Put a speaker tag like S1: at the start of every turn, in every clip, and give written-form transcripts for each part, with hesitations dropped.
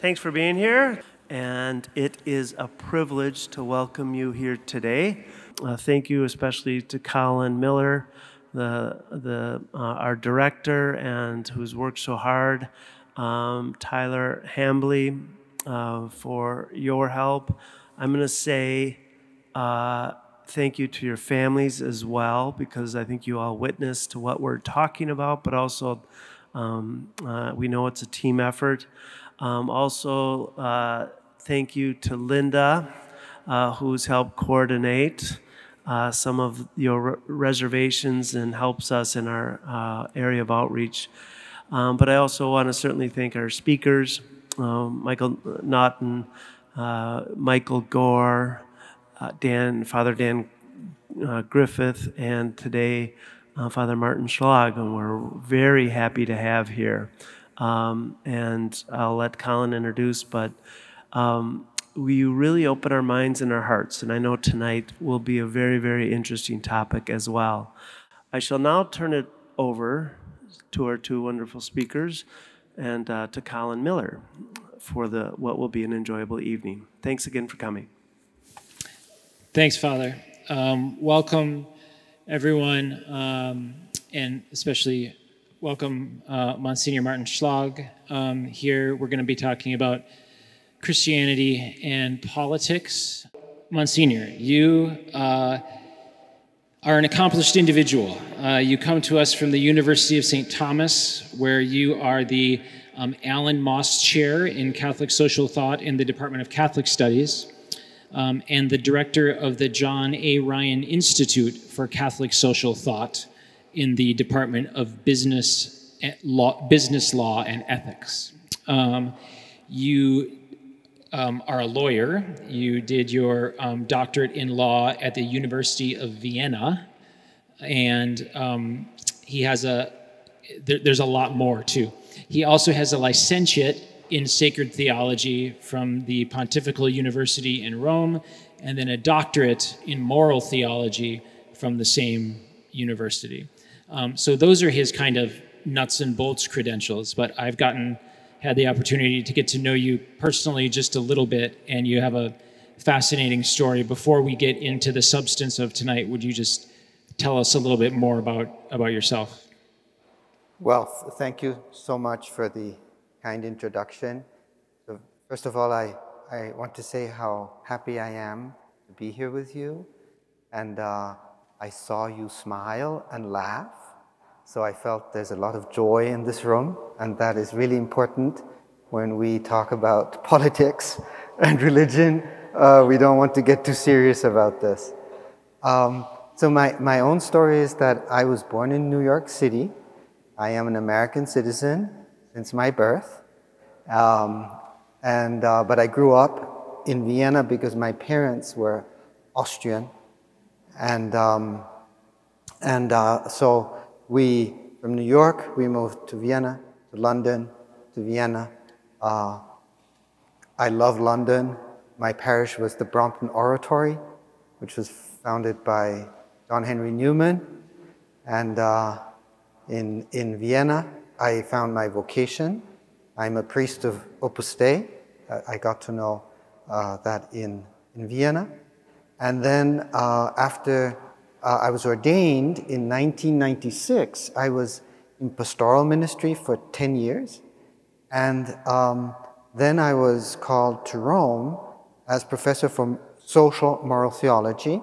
S1: Thanks for being here, and it is a privilege to welcome you here today. Thank you especially to Colin Miller, our director, and who's worked so hard, Tyler Hambley, for your help. I'm going to say thank you to your families as well, because I think you all witnessed to what we're talking about, but also we know it's a team effort. Also, thank you to Linda, who's helped coordinate some of your reservations and helps us in our area of outreach. But I also want to certainly thank our speakers, Michael Naughton, Michael Gore, Father Dan Griffith, and today Father Martin Schlag, and we're very happy to have here. And I'll let Colin introduce, but we really open our minds and our hearts, and I know tonight will be a very, very interesting topic as well. I shall now turn it over to our two wonderful speakers and to Colin Miller for what will be an enjoyable evening. Thanks again for coming.
S2: Thanks, Father. Welcome, everyone, and especially welcome Monsignor Martin Schlag. Here we're going to be talking about Christianity and politics. Monsignor, you are an accomplished individual. You come to us from the University of St. Thomas, where you are the Alan Moss Chair in Catholic Social Thought in the Department of Catholic Studies, and the director of the John A. Ryan Institute for Catholic Social Thought in the Department of Business Law and Ethics. You are a lawyer. You did your doctorate in law at the University of Vienna, and he has there's a lot more too. He also has a licentiate in sacred theology from the Pontifical University in Rome, and then a doctorate in moral theology from the same university. So those are his kind of nuts and bolts credentials, but I've had the opportunity to get to know you personally just a little bit, and you have a fascinating story. Before we get into the substance of tonight, would you just tell us a little bit more about yourself?
S3: Well, thank you so much for the kind introduction. So first of all, I want to say how happy I am to be here with you. And I saw you smile and laugh. So I felt there's a lot of joy in this room. And that is really important when we talk about politics and religion. We don't want to get too serious about this. So my own story is that I was born in New York City. I am an American citizen since my birth, but I grew up in Vienna because my parents were Austrian, and so from New York we moved to Vienna, to London, to Vienna. I love London. My parish was the Brompton Oratory, which was founded by John Henry Newman, and in Vienna I found my vocation. I'm a priest of Opus Dei. I got to know that in Vienna. And then after I was ordained in 1996, I was in pastoral ministry for 10 years. And then I was called to Rome as professor for social moral theology.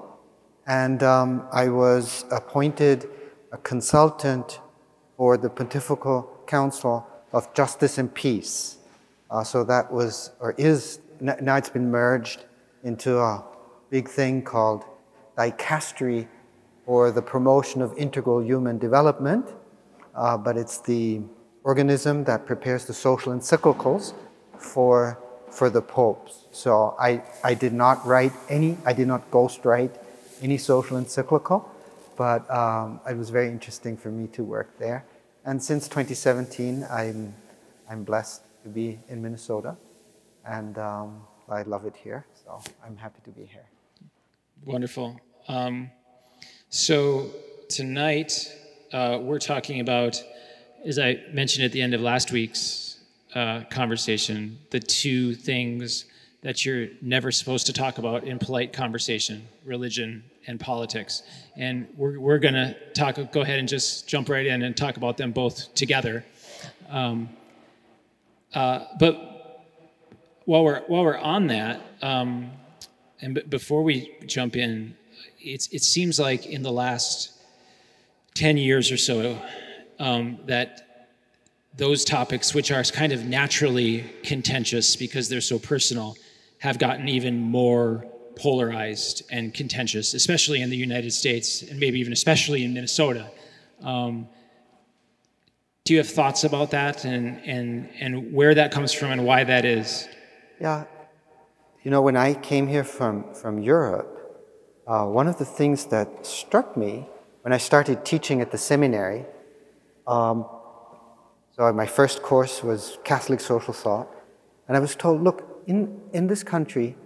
S3: And I was appointed a consultant for the Pontifical Council of Justice and Peace. So that was, or is, now it's been merged into a big thing called Dicastery for the Promotion of Integral Human Development. But it's the organism that prepares the social encyclicals for the popes. So I did not ghostwrite any social encyclical, but it was very interesting for me to work there. And since 2017, I'm blessed to be in Minnesota, and I love it here, so I'm happy to be here.
S2: Wonderful. So tonight we're talking about, as I mentioned at the end of last week's conversation, the two things that you're never supposed to talk about in polite conversation: religion and politics. And we're going to go ahead and just jump right in and talk about them both together. But while we're on that, and before we jump in, it seems like in the last 10 years or so that those topics, which are kind of naturally contentious because they're so personal, have gotten even more polarized and contentious, especially in the United States and maybe even especially in Minnesota. Do you have thoughts about that and where that comes from and why that is?
S3: Yeah. You know, when I came here from Europe, one of the things that struck me when I started teaching at the seminary, so my first course was Catholic social thought, and I was told, look, in this country,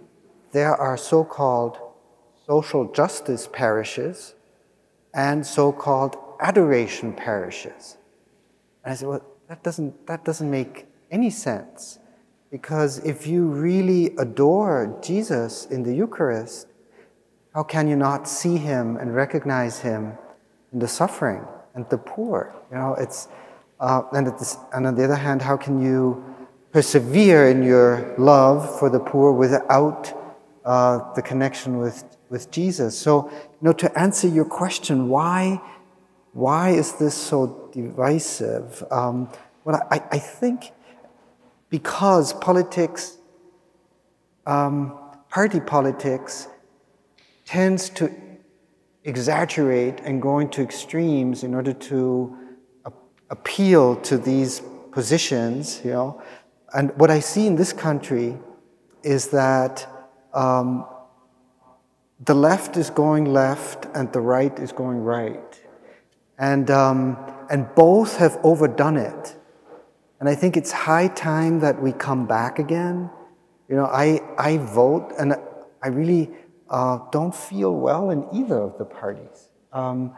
S3: there are so-called social justice parishes and so-called adoration parishes. And I said, well, that doesn't make any sense, because if you really adore Jesus in the Eucharist, how can you not see him and recognize him in the suffering and the poor? You know, it's and on the other hand, how can you persevere in your love for the poor without the connection with Jesus? So, you know, to answer your question, why is this so divisive? Well, I think because politics, party politics, tends to exaggerate and go into extremes in order to appeal to these positions, you know. And what I see in this country is that the left is going left and the right is going right. And both have overdone it. And I think it's high time that we come back again. You know, I vote, and I really don't feel well in either of the parties. You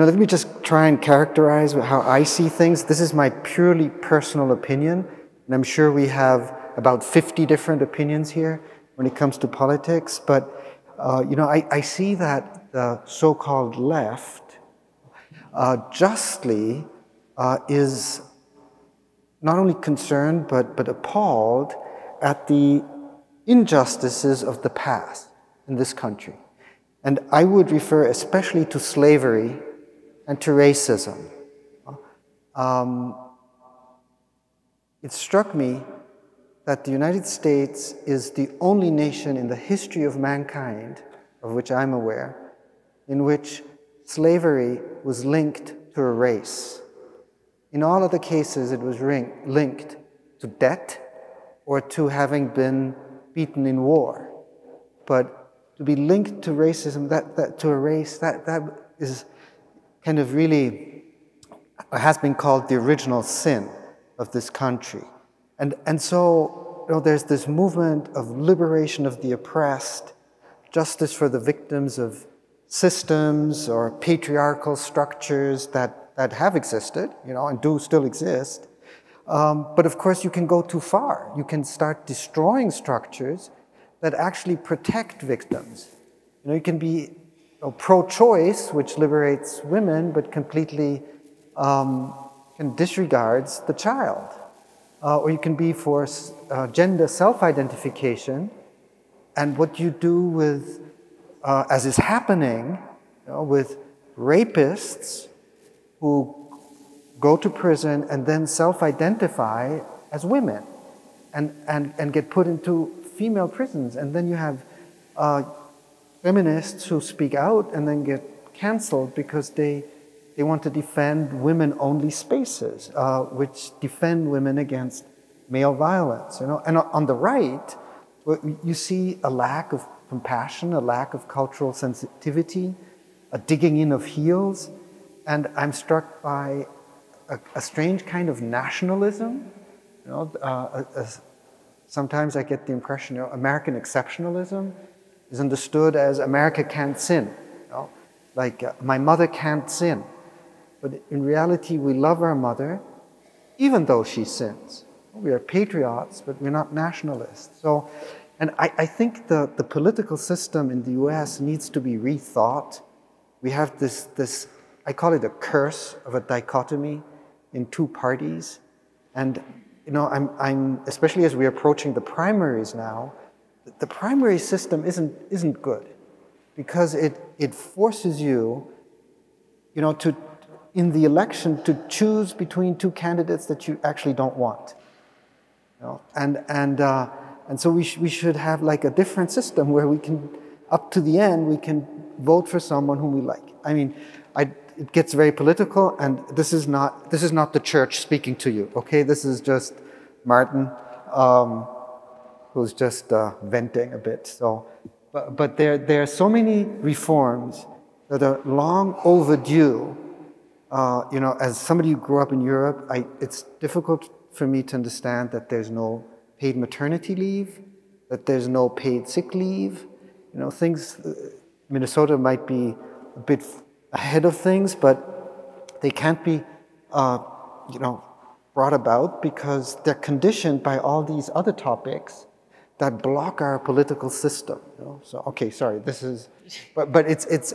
S3: know, let me just try and characterize how I see things. This is my purely personal opinion, and I'm sure we have about 50 different opinions here when it comes to politics. But, you know, I see that the so-called left justly is not only concerned but appalled at the injustices of the past in this country. And I would refer especially to slavery and to racism. It struck me that the United States is the only nation in the history of mankind, of which I'm aware, in which slavery was linked to a race. In all other cases, it was linked to debt or to having been beaten in war. But to be linked to racism, to a race, that is kind of really has been called the original sin of this country. And so, you know, there's this movement of liberation of the oppressed, justice for the victims of systems or patriarchal structures that have existed, you know, and do still exist. But of course, you can go too far. You can start destroying structures that actually protect victims. You know, you can be pro-choice, which liberates women, but completely disregards the child. Or you can be for gender self-identification, and what you do with, as is happening, you know, with rapists who go to prison and then self-identify as women and get put into female prisons. And then you have feminists who speak out and then get canceled because they want to defend women-only spaces, which defend women against male violence. You know? And on the right, you see a lack of compassion, a lack of cultural sensitivity, a digging in of heels. And I'm struck by a strange kind of nationalism. You know, sometimes I get the impression, you know, American exceptionalism is understood as America can't sin. You know? Like my mother can't sin. But in reality, we love our mother, even though she sins. We are patriots, but we're not nationalists. So, and I think the political system in the US needs to be rethought. We have this, I call it a curse of a dichotomy in two parties. And, you know, I'm especially as we're approaching the primaries now, the primary system isn't good because it forces you, you know, in the election to choose between two candidates that you actually don't want. You know? And so we should have like a different system where we can, up to the end, we can vote for someone whom we like. I mean, it gets very political, and this is not the church speaking to you, okay? This is just Martin, who's just venting a bit. So, but there are so many reforms that are long overdue. You know, as somebody who grew up in Europe, it's difficult for me to understand that there's no paid maternity leave, that there's no paid sick leave. You know, things, Minnesota might be a bit ahead of things, but they can't be, you know, brought about because they're conditioned by all these other topics that block our political system. You know? So, okay, sorry, this is, but it's,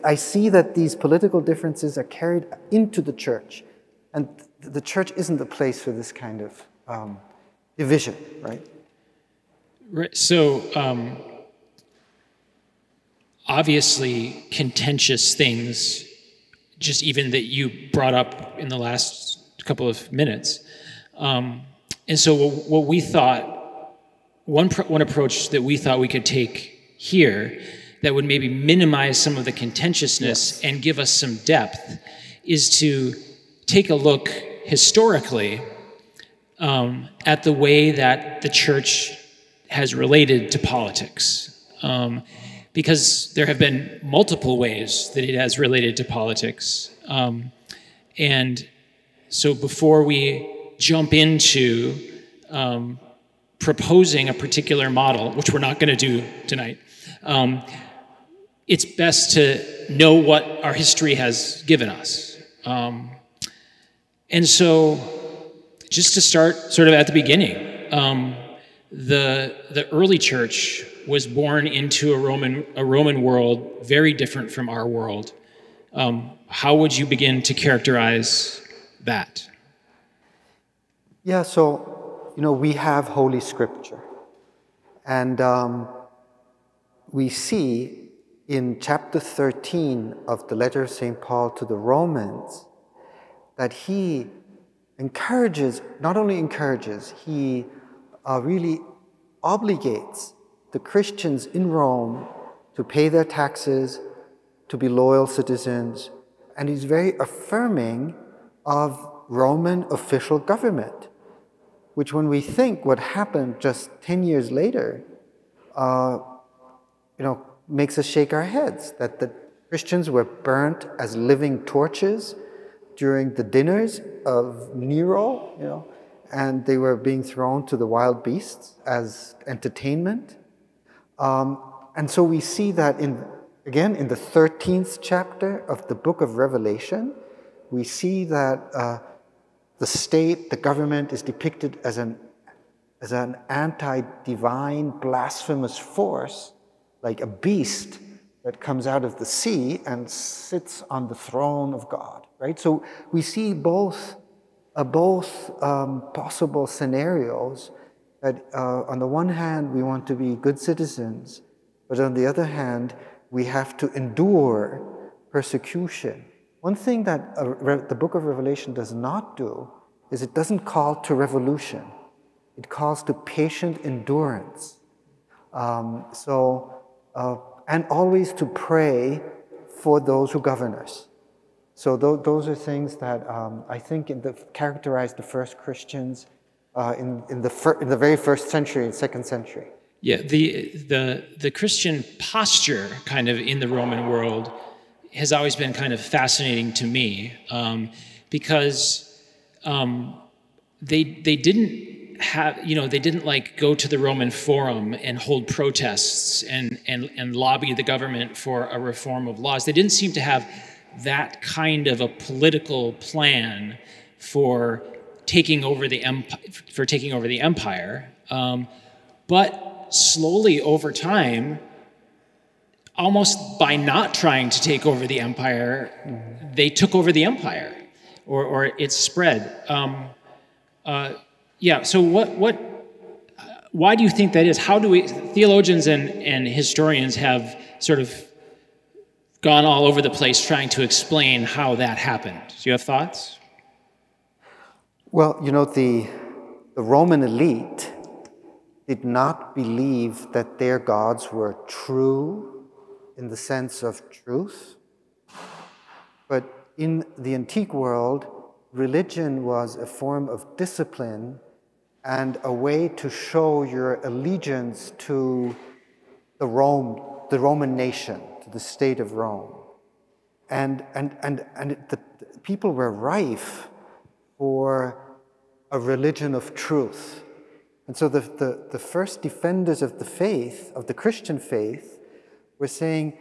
S3: I see that these political differences are carried into the church, and the church isn't the place for this kind of division, right?
S2: Right. So, obviously contentious things, just even that you brought up in the last couple of minutes. And so what we thought, one approach that we thought we could take here that would maybe minimize some of the contentiousness and give us some depth is to take a look historically at the way that the church has related to politics. Because there have been multiple ways that it has related to politics. And so before we jump into proposing a particular model, which we're not going to do tonight, it's best to know what our history has given us. And so just to start sort of at the beginning, the early church was born into a Roman world very different from our world. How would you begin to characterize that?
S3: Yeah, so, you know, we have Holy Scripture. And we see in chapter 13 of the letter of St. Paul to the Romans that he encourages, not only encourages, he really obligates the Christians in Rome to pay their taxes, to be loyal citizens, and he's very affirming of Roman official government, which when we think what happened just 10 years later, you know, makes us shake our heads, that the Christians were burnt as living torches during the dinners of Nero, you know, and they were being thrown to the wild beasts as entertainment. And so we see that again in the 13th chapter of the book of Revelation, we see that the state, the government, is depicted as an anti-divine, blasphemous force, like a beast that comes out of the sea and sits on the throne of God, right? So we see both possible scenarios that on the one hand, we want to be good citizens, but on the other hand, we have to endure persecution. One thing that the book of Revelation does not do is it doesn't call to revolution. It calls to patient endurance. And always to pray for those who govern us. So those are things that I think characterize the first Christians in the very first century and second century.
S2: Yeah, the Christian posture kind of in the Roman world has always been kind of fascinating to me because they didn't have, you know, they didn't like go to the Roman Forum and hold protests and lobby the government for a reform of laws. They didn't seem to have that kind of a political plan for taking over the empire, but slowly over time, almost by not trying to take over the empire, they took over the empire, or it spread. Yeah. So why do you think that is? How do theologians and historians have sort of gone all over the place trying to explain how that happened? Do you have thoughts?
S3: Well, you know, the Roman elite did not believe that their gods were true in the sense of truth. But in the antique world, religion was a form of discipline and a way to show your allegiance to the Roman nation, to the state of Rome. And the people were rife for a religion of truth. And so the first defenders of the faith, of the Christian faith, were saying,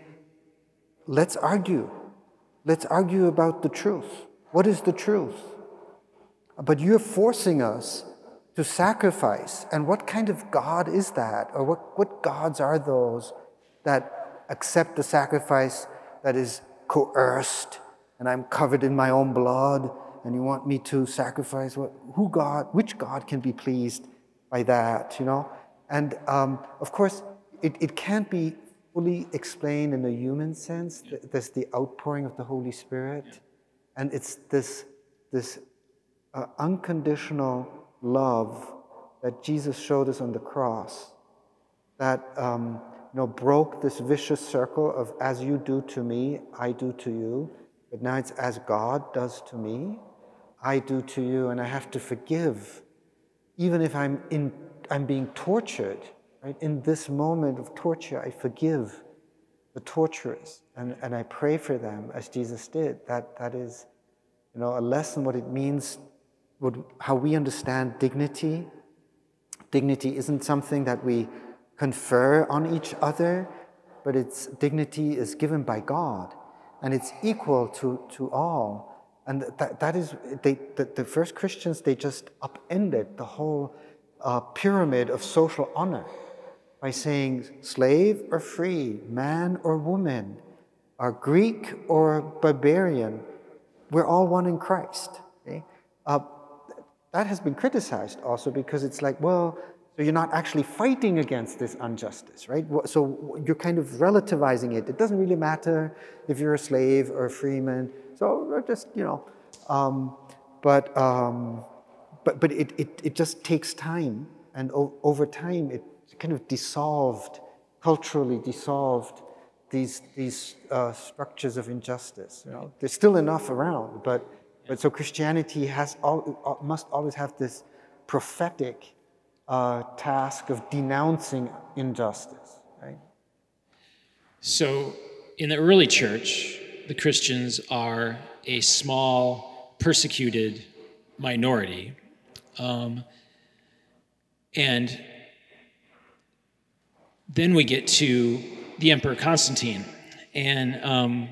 S3: let's argue. Let's argue about the truth. What is the truth? But you're forcing us to sacrifice. And what kind of God is that? Or what gods are those that accept the sacrifice that is coerced, and I'm covered in my own blood, and you want me to sacrifice? Which God can be pleased by that, you know? And of course, it can't be fully explained in a human sense. There's the outpouring of the Holy Spirit, and it's this unconditional love that Jesus showed us on the cross that broke this vicious circle of as you do to me, I do to you. But now it's as God does to me, I do to you, and I have to forgive, even if I'm being tortured. Right? In this moment of torture, I forgive the torturers, and I pray for them as Jesus did. That is, a lesson what it means, how we understand dignity. Dignity isn't something that we confer on each other, but dignity is given by God, and it's equal to all. And that is, the first Christians, they just upended the whole pyramid of social honor by saying slave or free, man or woman, or Greek or barbarian, we're all one in Christ. Okay? That has been criticized also because it's like, well, so you're not actually fighting against this injustice, right? So you're kind of relativizing it. It doesn't really matter if you're a slave or a freeman. So just, but it just takes time, and over time it kind of culturally dissolved these structures of injustice. There's still enough around, but so Christianity must always have this prophetic task of denouncing injustice, right?
S2: So in the early church, the Christians are a small, persecuted minority. And then we get to the Emperor Constantine, and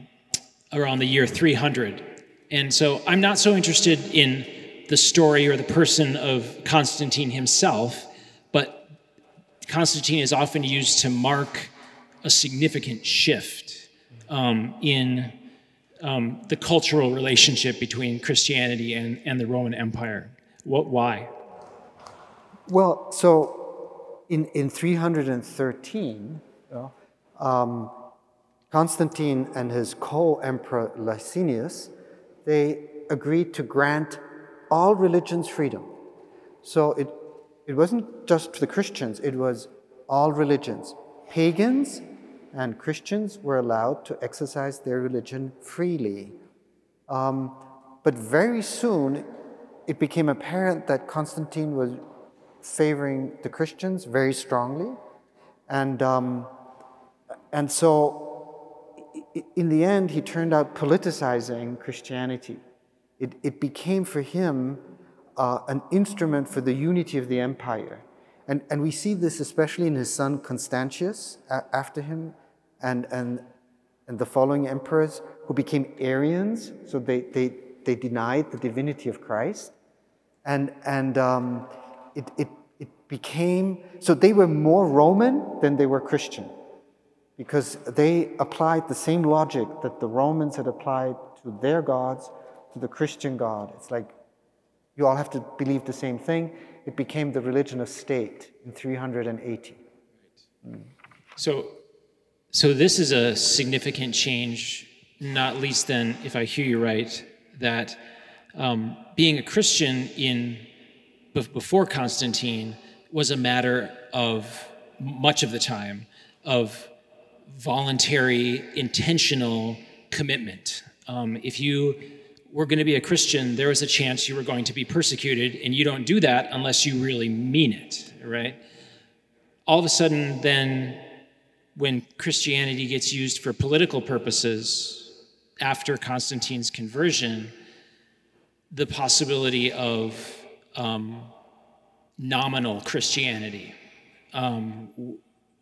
S2: around the year 300. And so I'm not so interested in the story or the person of Constantine himself, but Constantine is often used to mark a significant shift in the cultural relationship between Christianity and the Roman Empire. Why?
S3: Well, so in 313, Constantine and his co-emperor Licinius, they agreed to grant all religions freedom. So it wasn't just the Christians, it was all religions. Pagans and Christians were allowed to exercise their religion freely. But very soon, it became apparent that Constantine was favoring the Christians very strongly. And so, in the end, he turned out politicizing Christianity. It became for him an instrument for the unity of the empire. And we see this especially in his son Constantius after him, and the following emperors who became Arians, so they denied the divinity of Christ. and it became, so they were more Roman than they were Christian, because they applied the same logic that the Romans had applied to their gods to the Christian God. It's like you all have to believe the same thing. It became the religion of state in 380.
S2: So this is a significant change, not least then, if I hear you right, that being a Christian before Constantine was a matter of, much of the time, of voluntary, intentional commitment. If you were going to be a Christian, there was a chance you were going to be persecuted, and you don't do that unless you really mean it, right? All of a sudden, then, when Christianity gets used for political purposes after Constantine's conversion, the possibility of nominal Christianity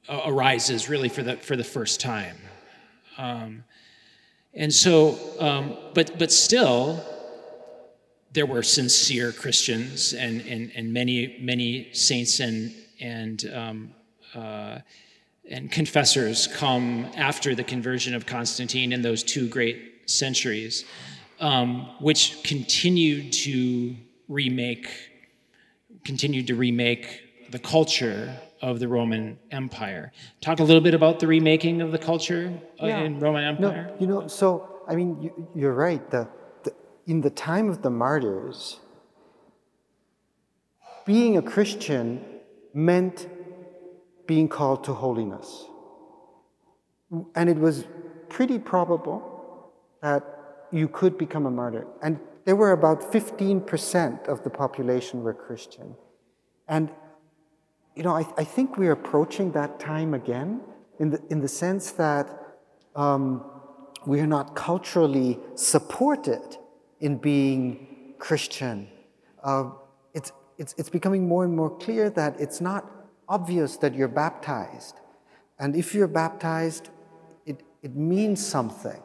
S2: arises really for the first time. And so, but still, there were sincere Christians and many saints and confessors come after the conversion of Constantine in those two great centuries, which continued to remake the culture of the Roman Empire. Talk a little bit about the remaking of the culture in Roman Empire.
S3: No, so I mean, you're right. In the time of the martyrs, being a Christian meant being called to holiness. And it was pretty probable that you could become a martyr. And there were about 15% of the population were Christian. And, you know, I think we're approaching that time again in the sense that we are not culturally supported in being Christian. It's becoming more and more clear that it's not obvious that you're baptized. And if you're baptized, it means something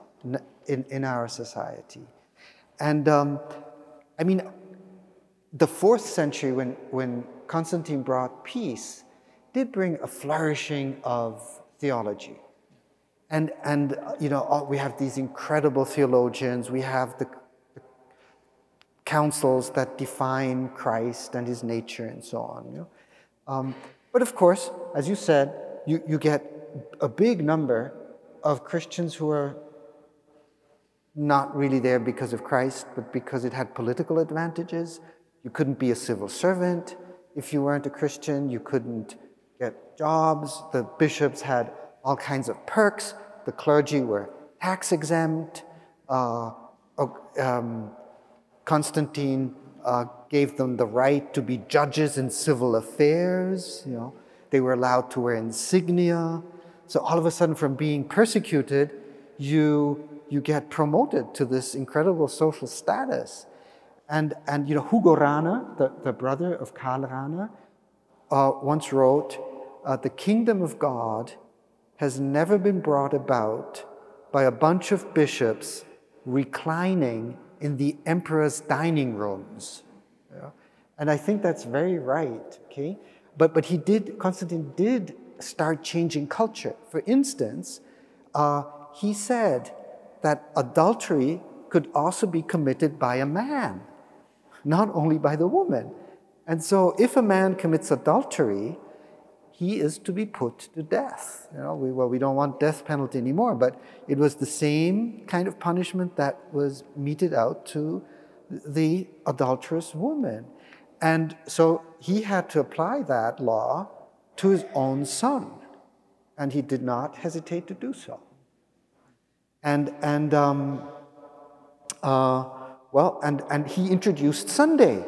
S3: in our society. And I mean, the 4th century, when Constantine brought peace, did bring a flourishing of theology. And you know, we have these incredible theologians, we have the councils that define Christ and his nature and so on. You know? But of course, as you said, you get a big number of Christians who are not really there because of Christ, but because it had political advantages. You couldn't be a civil servant if you weren't a Christian. You couldn't get jobs. The bishops had all kinds of perks. The clergy were tax exempt. Constantine gave them the right to be judges in civil affairs. You know, they were allowed to wear insignia. So all of a sudden, from being persecuted, you get promoted to this incredible social status. And you know, Hugo Rana, the brother of Karl Rana, once wrote, "The kingdom of God has never been brought about by a bunch of bishops reclining in the emperor's dining rooms." Yeah? And I think that's very right, okay? But Constantine did start changing culture. For instance, he said that adultery could also be committed by a man, not only by the woman. And so if a man commits adultery, he is to be put to death. You know, we don't want death penalty anymore, but it was the same kind of punishment that was meted out to the adulterous woman. And so he had to apply that law to his own son, and he did not hesitate to do so. And he introduced Sunday.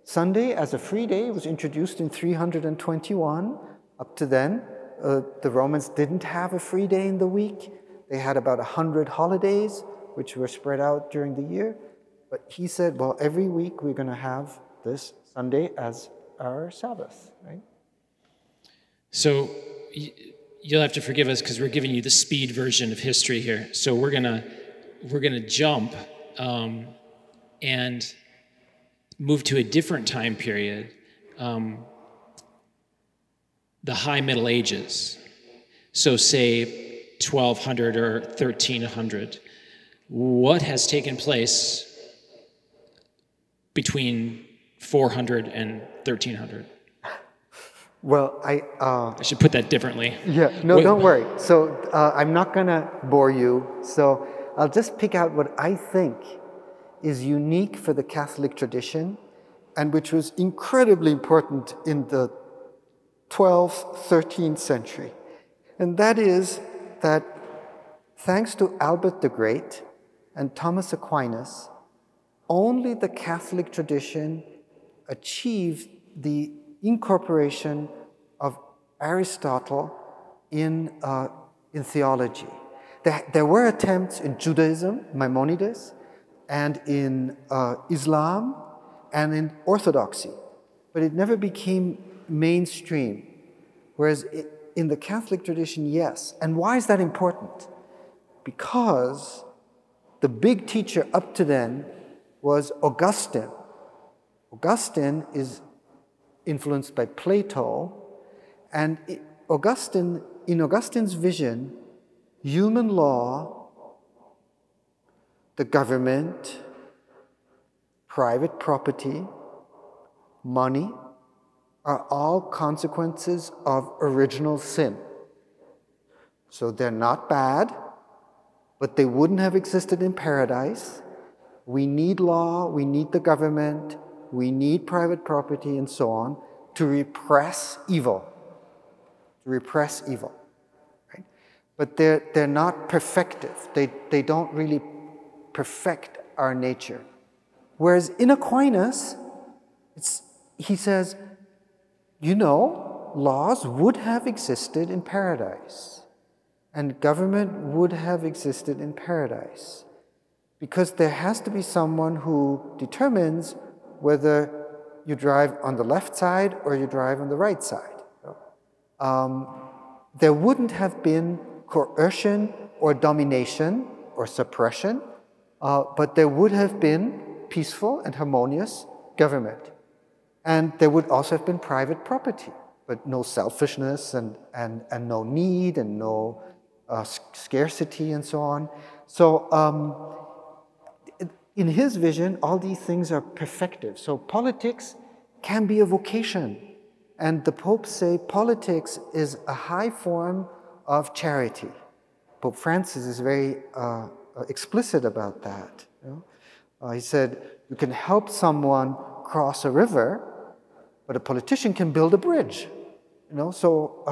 S3: Sunday as a free day was introduced in 321. Up to then, the Romans didn't have a free day in the week. They had about 100 holidays, which were spread out during the year. But he said, well, every week we're going to have this Sunday as our Sabbath, right? So
S2: you'll have to forgive us because we're giving you the speed version of history here. So we're gonna jump, and move to a different time period, the High Middle Ages, so say 1200 or 1300, what has taken place between 400 and 1300?
S3: Well,
S2: I should put that differently.
S3: Yeah, no, don't worry. So I'm not going to bore you. So I'll just pick out what I think is unique for the Catholic tradition and which was incredibly important in the 12th, 13th century. And that is that thanks to Albert the Great and Thomas Aquinas, only the Catholic tradition achieved the incorporation of Aristotle in theology. There were attempts in Judaism, Maimonides, and in Islam, and in Orthodoxy, but it never became mainstream. Whereas in the Catholic tradition, yes. And why is that important? Because the big teacher up to then was Augustine. Augustine is influenced by Plato, and in Augustine's vision, human law, the government, private property, money, are all consequences of original sin. So they're not bad, but they wouldn't have existed in paradise. We need law, we need the government, we need private property and so on to repress evil. To repress evil. Right? But they're not perfective. They don't really perfect our nature. Whereas in Aquinas, he says, you know, laws would have existed in paradise, and government would have existed in paradise, because there has to be someone who determines whether you drive on the left side or you drive on the right side. There wouldn't have been coercion or domination or suppression, but there would have been peaceful and harmonious government. And there would also have been private property, but no selfishness and no need and no scarcity and so on. So in his vision, all these things are perfective. So politics can be a vocation. And the popes say politics is a high form of charity. Pope Francis is very explicit about that. You know? He said, you can help someone cross a river, but a politician can build a bridge. You know? So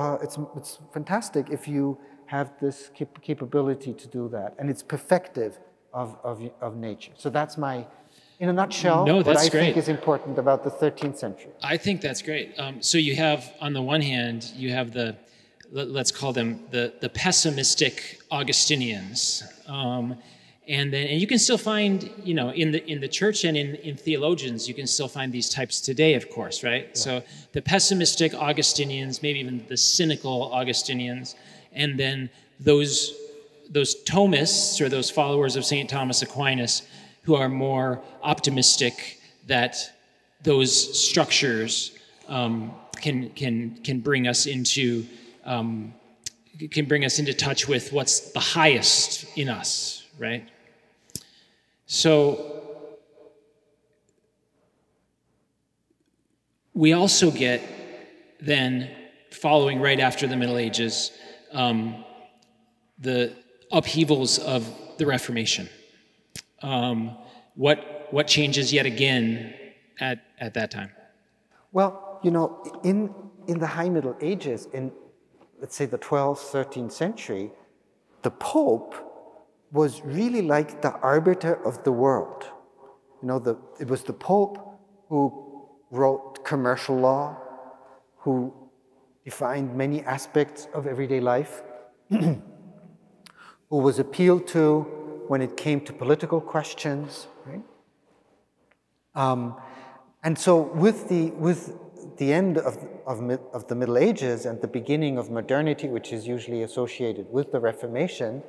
S3: it's fantastic if you have this capability to do that. And it's perfective of nature. So that's my, in a nutshell, what I think is important about the 13th century.
S2: I think that's great. So you have, on the one hand, you have the, let's call them the pessimistic Augustinians. And you can still find, you know, in the church and in theologians, you can still find these types today, of course, right? Yeah. So the pessimistic Augustinians, maybe even the cynical Augustinians, and then those Thomists, or those followers of St. Thomas Aquinas, who are more optimistic that those structures can bring us into touch with what's the highest in us, right? So we also get then, following right after the Middle Ages, the upheavals of the Reformation. What changes yet again at that time?
S3: Well, you know, in the High Middle Ages, in, let's say, the 12th, 13th century, the Pope was really like the arbiter of the world. You know, it was the Pope who wrote commercial law, who defined many aspects of everyday life, who was appealed to when it came to political questions, right? And so with the end of the Middle Ages and the beginning of modernity, which is usually associated with the Reformation,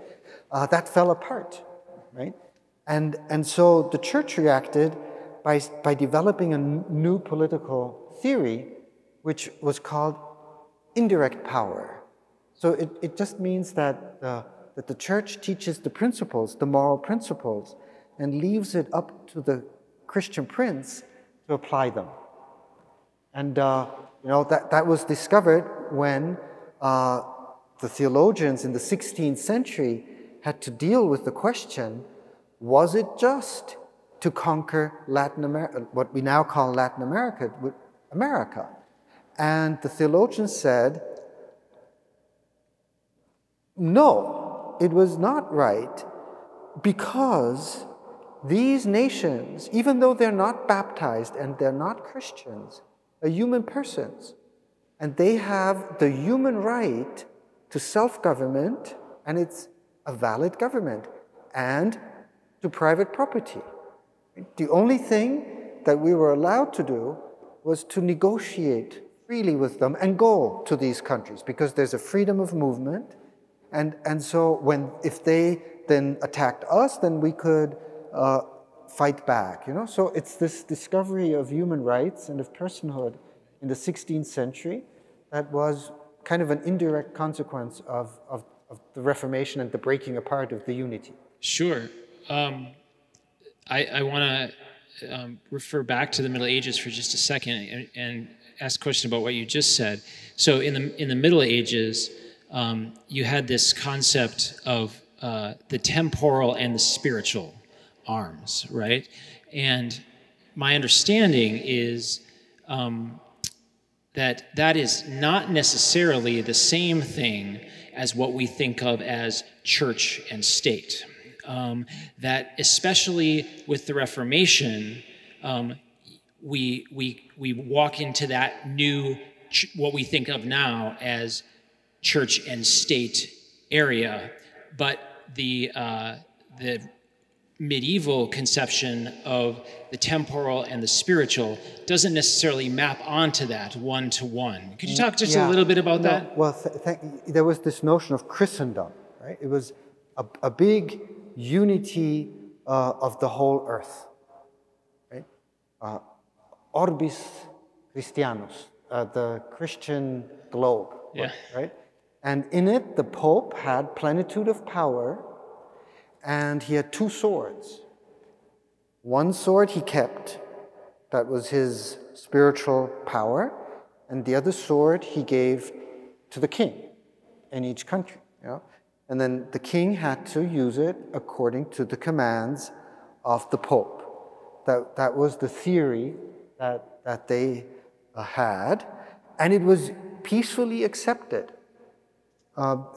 S3: that fell apart, right? And so the church reacted by developing a new political theory, which was called indirect power. So it just means that the church teaches the principles, the moral principles, and leaves it up to the Christian prince to apply them. And that was discovered when the theologians in the 16th century had to deal with the question, was it just to conquer Latin America, what we now call Latin America, with America? And the theologians said, no, it was not right, because these nations, even though they're not baptized and they're not Christians, are human persons. And they have the human right to self-government, and it's a valid government, and to private property. The only thing that we were allowed to do was to negotiate freely with them and go to these countries, because there's a freedom of movement. And so if they then attacked us, then we could fight back, So it's this discovery of human rights and of personhood in the 16th century that was kind of an indirect consequence of the Reformation and the breaking apart of the unity.
S2: Sure. I want to refer back to the Middle Ages for just a second and ask a question about what you just said. So in the Middle Ages, you had this concept of the temporal and the spiritual arms, right? And my understanding is that is not necessarily the same thing as what we think of as church and state. That especially with the Reformation, we walk into that new, what we think of now as church and state area, but the medieval conception of the temporal and the spiritual doesn't necessarily map onto that one-to-one. Could you talk just a little bit about that?
S3: Well, there was this notion of Christendom, right? It was a big unity of the whole earth, right? Orbis Christianus, the Christian globe, right? And in it, the Pope had plenitude of power, and he had two swords. One sword he kept, that was his spiritual power, and the other sword he gave to the king in each country. And then the king had to use it according to the commands of the Pope. That was the theory that they had, and it was peacefully accepted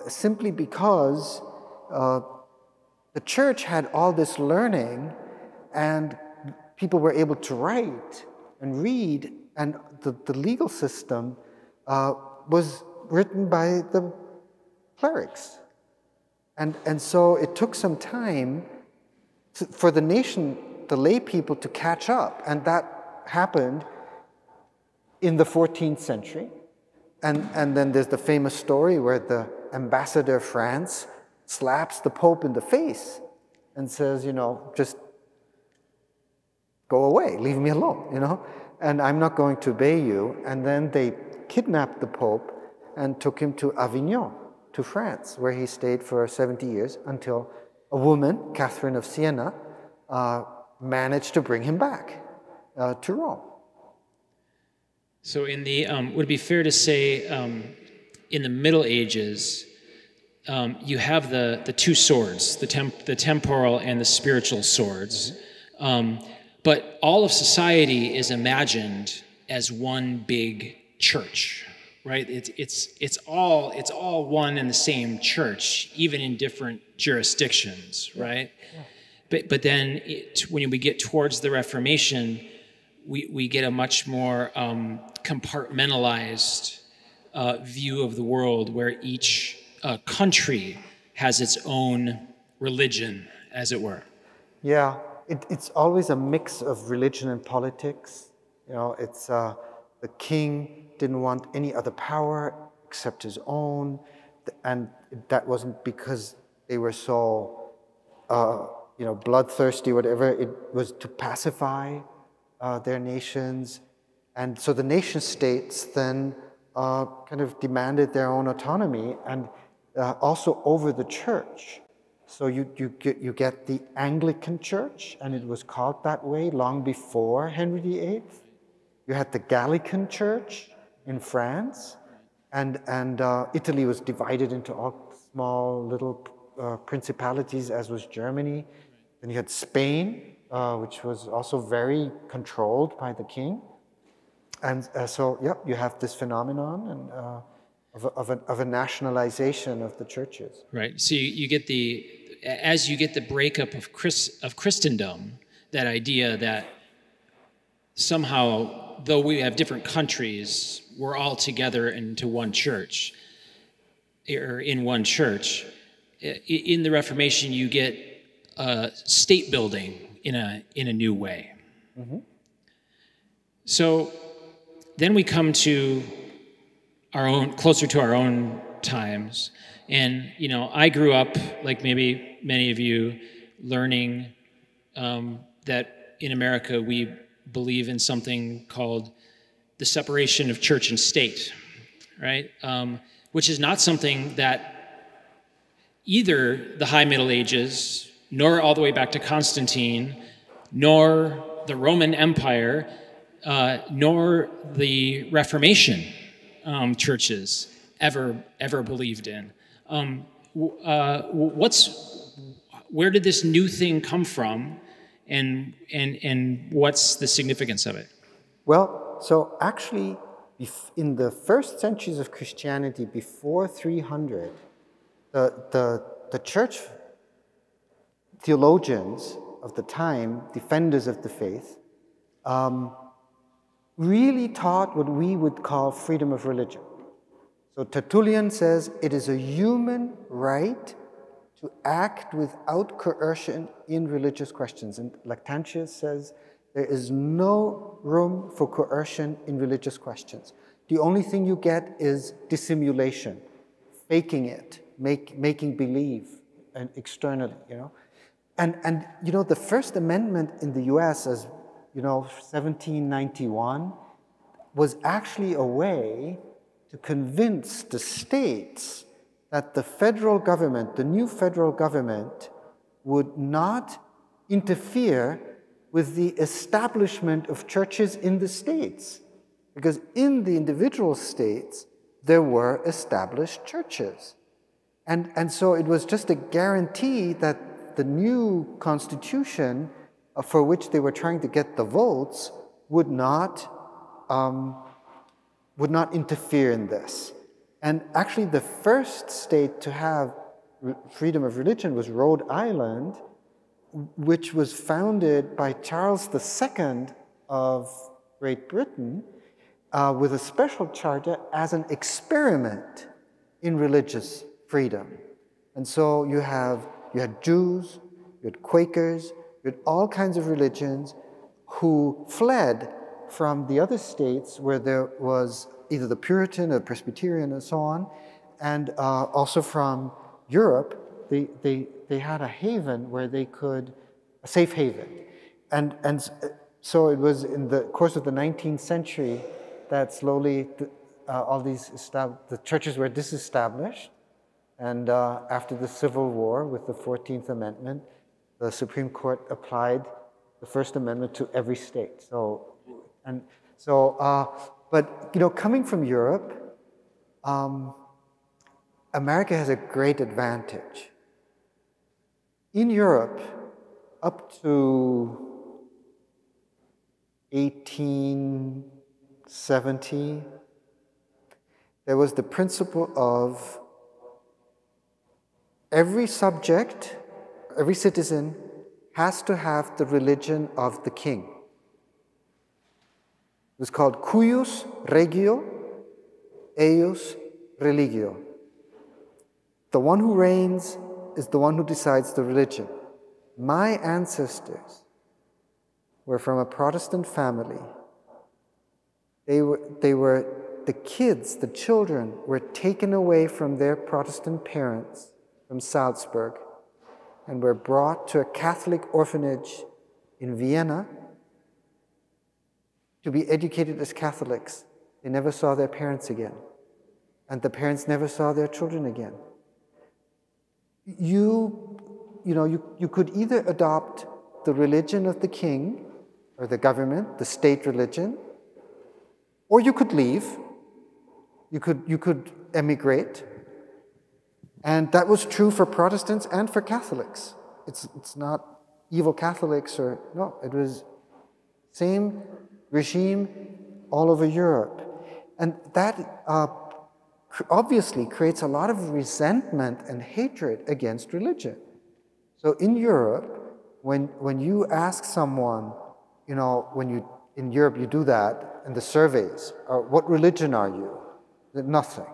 S3: simply because the church had all this learning, and people were able to write and read, and the legal system was written by the clerics. And so it took some time for the nation, the lay people, to catch up, and that happened in the 14th century. And then there's the famous story where the ambassador of France slaps the Pope in the face and says, just go away, leave me alone, and I'm not going to obey you. And then they kidnapped the Pope and took him to Avignon, to France, where he stayed for 70 years until a woman, Catherine of Siena, managed to bring him back to Rome.
S2: So would it be fair to say in the Middle Ages, you have the two swords, the temporal and the spiritual swords, but all of society is imagined as one big church, right? It's all one and the same church, even in different jurisdictions, right? Yeah. But then when we get towards the Reformation, we get a much more compartmentalized view of the world, where each country has its own religion, as it were.
S3: Yeah, it's always a mix of religion and politics. It's the king didn't want any other power except his own, and that wasn't because they were so bloodthirsty, whatever. It was to pacify their nations. And so the nation states then kind of demanded their own autonomy, and also over the church. So you get the Anglican Church, and it was called that way long before Henry VIII. You had the Gallican Church in France, and Italy was divided into all small little principalities, as was Germany. Then you had Spain, which was also very controlled by the king. And so, yeah, you have this phenomenon of a nationalization of the churches.
S2: Right. So you get as you get the breakup of Christendom, that idea that somehow, though we have different countries, we're all together into one church, or in one church. In the Reformation, you get state building in a new way. Mm-hmm. So then we come to closer to our own times. And, I grew up, like maybe many of you, learning that in America we believe in something called the separation of church and state, right? Which is not something that either the High Middle Ages, nor all the way back to Constantine, nor the Roman Empire, nor the Reformation churches ever believed in. Where did this new thing come from, and what's the significance of it?
S3: Well, so actually, in the first centuries of Christianity, before 300, the church theologians of the time, defenders of the faith, really taught what we would call freedom of religion. So Tertullian says it is a human right to act without coercion in religious questions. And Lactantius says there is no room for coercion in religious questions. The only thing you get is dissimulation, faking it, making believe, and externally, And the First Amendment in the US, as 1791, was actually a way to convince the states that the federal government, the new federal government, would not interfere with the establishment of churches in the states. Because in the individual states, there were established churches. And so it was just a guarantee that the new constitution, for which they were trying to get the votes, would not interfere in this. And actually, the first state to have freedom of religion was Rhode Island, which was founded by Charles II of Great Britain with a special charter as an experiment in religious freedom. And so you had Jews, you had Quakers, you had all kinds of religions who fled from the other states where there was either the Puritan or Presbyterian and so on, and also from Europe. They had a haven where they could, a safe haven. And so it was in the course of the 19th century that slowly all these the churches were disestablished. And after the Civil War with the 14th Amendment, the Supreme Court applied the First Amendment to every state. But coming from Europe, America has a great advantage. In Europe, up to 1870, there was the principle of every subject, every citizen has to have the religion of the king. It was called cuius regio, eius religio. The one who reigns is the one who decides the religion. My ancestors were from a Protestant family. They were the kids, the children, were taken away from their Protestant parents from Salzburg and were brought to a Catholic orphanage in Vienna. to be educated as Catholics, they never saw their parents again. And the parents never saw their children again. You could either adopt the religion of the king or the government, the state religion, or you could leave. You could emigrate. And that was true for Protestants and for Catholics. It's not evil Catholics no, it was same regime all over Europe. And that obviously creates a lot of resentment and hatred against religion. So in Europe, when you ask someone, in Europe you do that in the surveys, what religion are you? Nothing.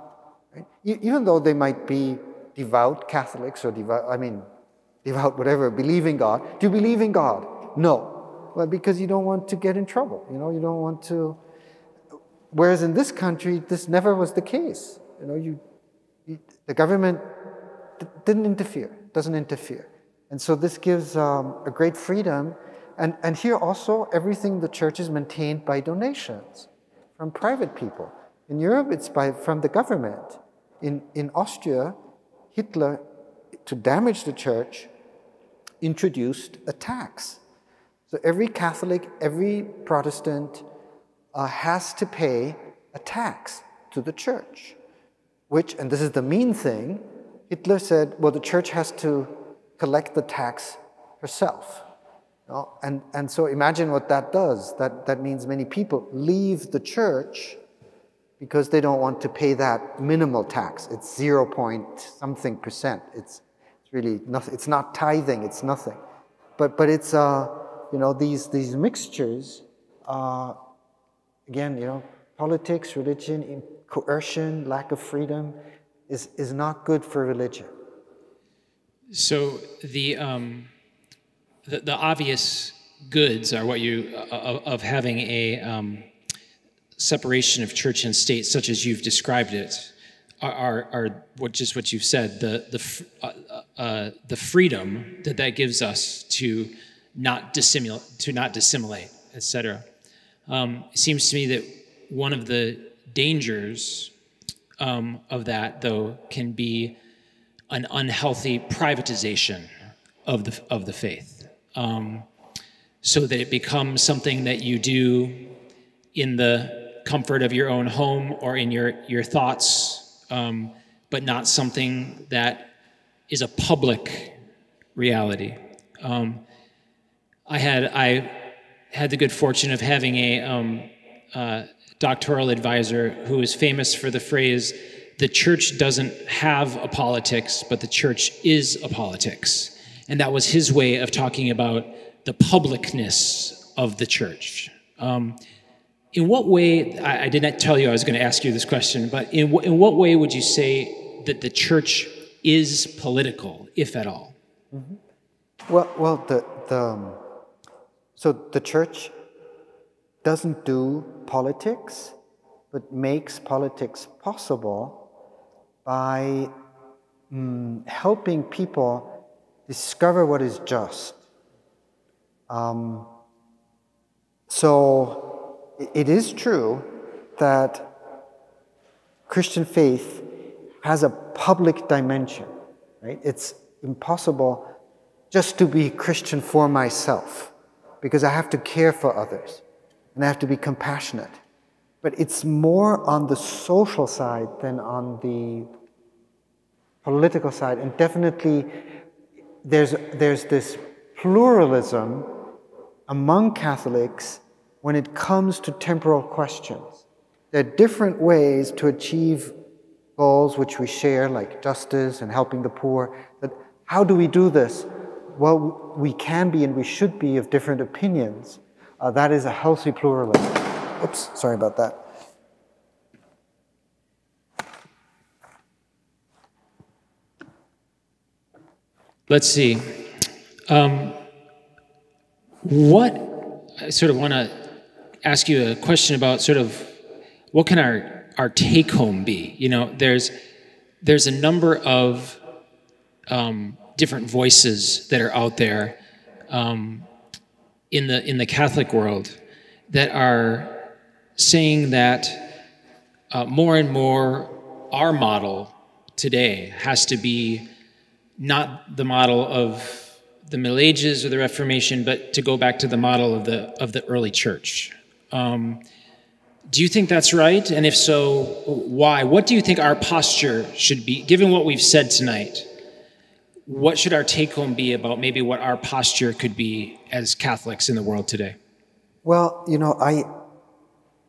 S3: Right? Even though they might be devout Catholics or devout whatever, believe in God. Do you believe in God? No. Well, because you don't want to get in trouble. You don't want to. Whereas in this country, this never was the case. The government doesn't interfere. And so this gives a great freedom. And here also, everything the church is maintained by donations from private people. In Europe, it's from the government. In Austria, Hitler, to damage the church, introduced a tax. So every Catholic, every Protestant has to pay a tax to the church, and this is the mean thing, Hitler said, well, the church has to collect the tax herself. And so imagine what that does. That means many people leave the church because they don't want to pay that minimal tax. It's 0 point something percent. It's really nothing. It's not tithing. It's nothing. But it's these mixtures. Again, politics, religion, coercion, lack of freedom is not good for religion.
S2: So the obvious goods are what of having a separation of church and state, such as you've described it, are what you've said. The freedom that gives us to not dissimulate, etc. It seems to me that one of the dangers of that, though, can be an unhealthy privatization of the faith, so that it becomes something that you do in the comfort of your own home or in your thoughts, but not something that is a public reality. I had the good fortune of having a doctoral advisor who is famous for the phrase, "The church doesn't have a politics, but the church is a politics." And that was his way of talking about the publicness of the church. In what way, I did not tell you I was going to ask you this question, but in what way would you say that the church is political, if at all?
S3: Mm-hmm. Well, so the church doesn't do politics, but makes politics possible by helping people discover what is just. So it is true that Christian faith has a public dimension, right? It's impossible just to be Christian for myself, because I have to care for others and I have to be compassionate. But it's more on the social side than on the political side. And definitely there's this pluralism among Catholics when it comes to temporal questions. There are different ways to achieve goals which we share, like justice and helping the poor. But how do we do this? Well, we can be and we should be of different opinions. That is a healthy pluralism. Oops, sorry about that.
S2: Let's see. I sort of want to ask you a question about sort of what can our take home be? There's a number of different voices that are out there in the Catholic world that are saying that more and more our model today has to be not the model of the Middle Ages or the Reformation, but to go back to the model of the early church. Do you think that's right? And if so, why? What do you think our posture should be, given what we've said tonight? What should our take-home be about maybe what our posture could be as Catholics in the world today?
S3: Well,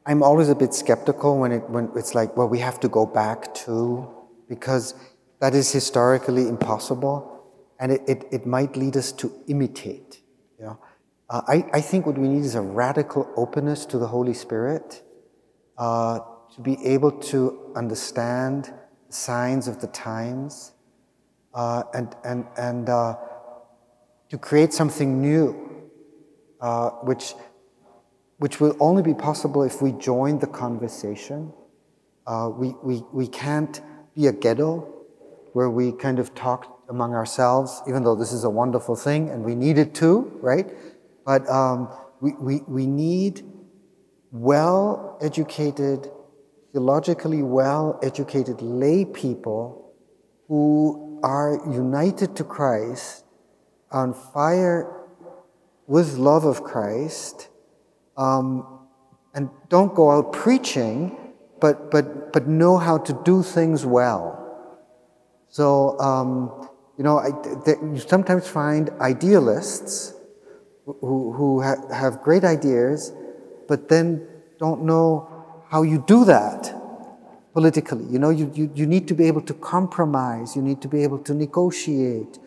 S3: I'm always a bit skeptical when it's like, well, we have to go back to, because that is historically impossible, and it might lead us to imitate. I think what we need is a radical openness to the Holy Spirit, to be able to understand the signs of the times, and to create something new, which will only be possible if we join the conversation. We can't be a ghetto where we kind of talk among ourselves, even though this is a wonderful thing and we need it too, right? But we need well-educated, theologically well-educated lay people who are united to Christ, on fire with love of Christ, and don't go out preaching, but know how to do things well. So, you sometimes find idealists who have great ideas, but then don't know how you do that politically. You need to be able to compromise. You need to be able to negotiate.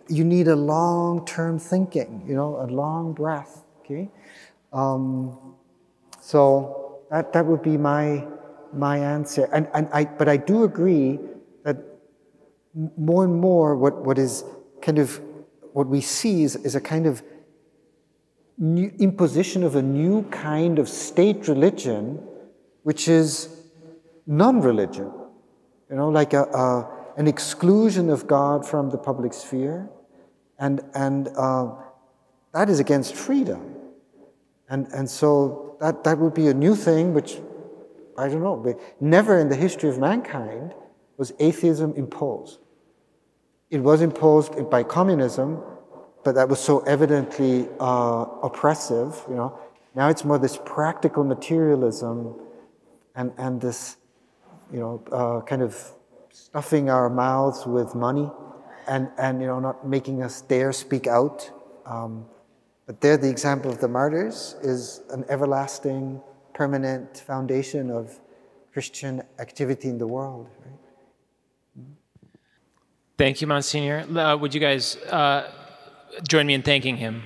S3: You need a long-term thinking, a long breath, okay? So that would be my answer. But I do agree that more and more what we see is a kind of new imposition of a new kind of state religion, which is non-religion, like an exclusion of God from the public sphere, and that is against freedom, and so that would be a new thing, which I don't know. Never in the history of mankind was atheism imposed. It was imposed by communism, but that was so evidently oppressive. Now it's more this practical materialism and this, kind of stuffing our mouths with money, and not making us dare speak out. But there, the example of the martyrs is an everlasting, permanent foundation of Christian activity in the world. Right?
S2: Thank you, Monsignor. Would you guys join me in thanking him?